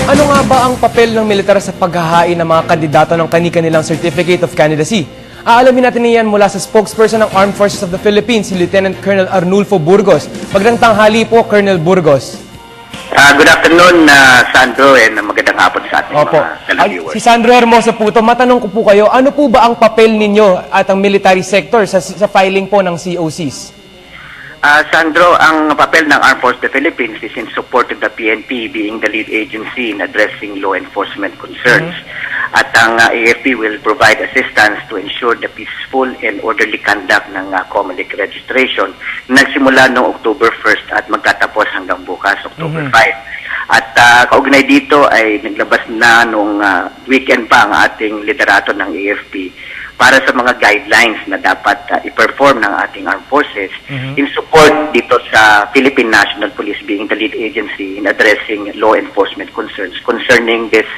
Ano nga ba ang papel ng militar sa paghahain ng mga kandidato ng kani-kanilang Certificate of Candidacy? Aalamin natin niyan mula sa spokesperson ng Armed Forces of the Philippines, si Lieutenant Colonel Arnulfo Burgos. Magandang tanghali po, Colonel Burgos. Good afternoon, Sandro, and magandang hapon sa ating Opo. mga televiewers. Si Sandro Hermoso po ito. Matanong ko po kayo, ano po ba ang papel ninyo at ang military sector sa filing po ng COCs? Sandro, ang papel ng Armed Forces of the Philippines is in support of the PNP being the lead agency in addressing law enforcement concerns. At ang AFP will provide assistance to ensure the peaceful and orderly conduct ng COMELEC registration na nagsimula noong October 1st at magtatapos hanggang bukas, October 5. At kaugnay dito ay naglabas na noong weekend pa ang ating liderato ng AFP para sa mga guidelines na dapat i-perform ng ating armed forces in support dito sa Philippine National Police being the lead agency in addressing law enforcement concerns concerning this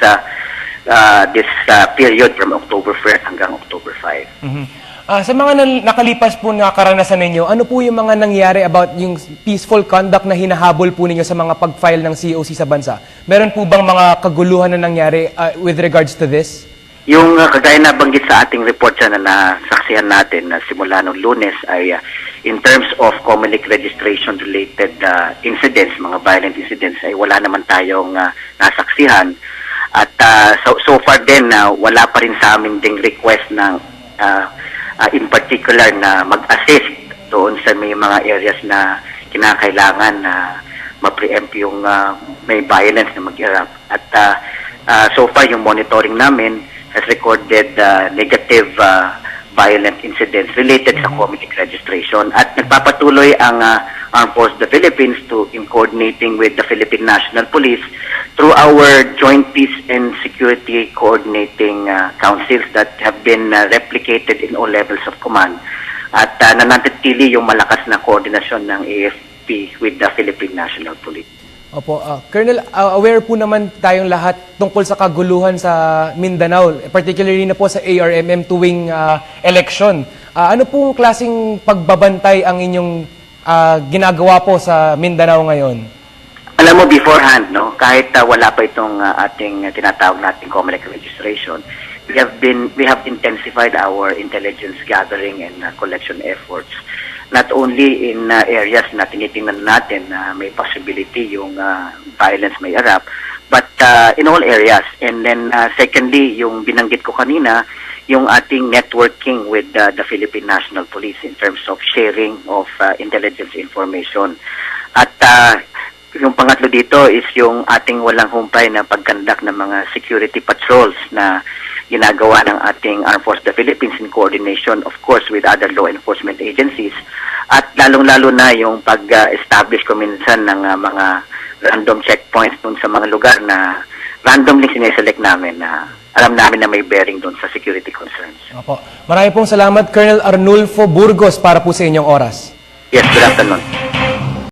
period from October 1st hanggang October 5. Sa mga nakalipas po na karanasan ninyo, ano po yung mga nangyari about yung peaceful conduct na hinahabol po ninyo sa mga pag-file ng COC sa bansa? Meron po bang mga kaguluhan na nangyari with regards to this? Yung kagaya na banggit sa ating report siya na nasaksihan natin na simula noong Lunes ay in terms of COMELEC registration-related incidents, mga violent incidents, ay wala naman tayong nasaksihan. At so far din, wala pa rin sa amin ding request ng in particular na mag-assist doon sa may mga areas na kinakailangan na ma-preempt yung may violence na mag-erupt. At so far, yung monitoring namin has recorded negative violent incidents related sa COMELEC registration. At nagpapatuloy ang Armed Forces of the Philippines in coordinating with the Philippine National Police through our Joint Peace and Security Coordinating Councils that have been replicated in all levels of command. At nananatili yung malakas na koordinasyon ng AFP with the Philippine National Police. Opo, Colonel, aware po naman tayong lahat tungkol sa kaguluhan sa Mindanao, particularly na po sa ARMM tuwing election. Ano pong klaseng pagbabantay ang inyong ginagawa po sa Mindanao ngayon? Alam mo, beforehand, no, kahit wala pa itong ating tinatawag nating COMELEC registration, we have intensified our intelligence gathering and collection efforts. Not only in areas na tinitingnan natin na may possibility yung violence may erupt, but in all areas. And then secondly, yung binanggit ko kanina, yung ating networking with the Philippine National Police in terms of sharing of intelligence information. At yung pangatlo dito is yung ating walang humpay na pagkandak ng mga security patrols na ginagawa ng ating Armed Forces of the Philippines in coordination, of course, with other law enforcement agencies. At lalong-lalo na yung pag-establish ko minsan ng mga random checkpoints dun sa mga lugar na randomly sineselect namin na alam namin na may bearing dun sa security concerns. Opo. Maraming pong salamat, Colonel Arnulfo Burgos, para po sa inyong oras. Yes, good afternoon.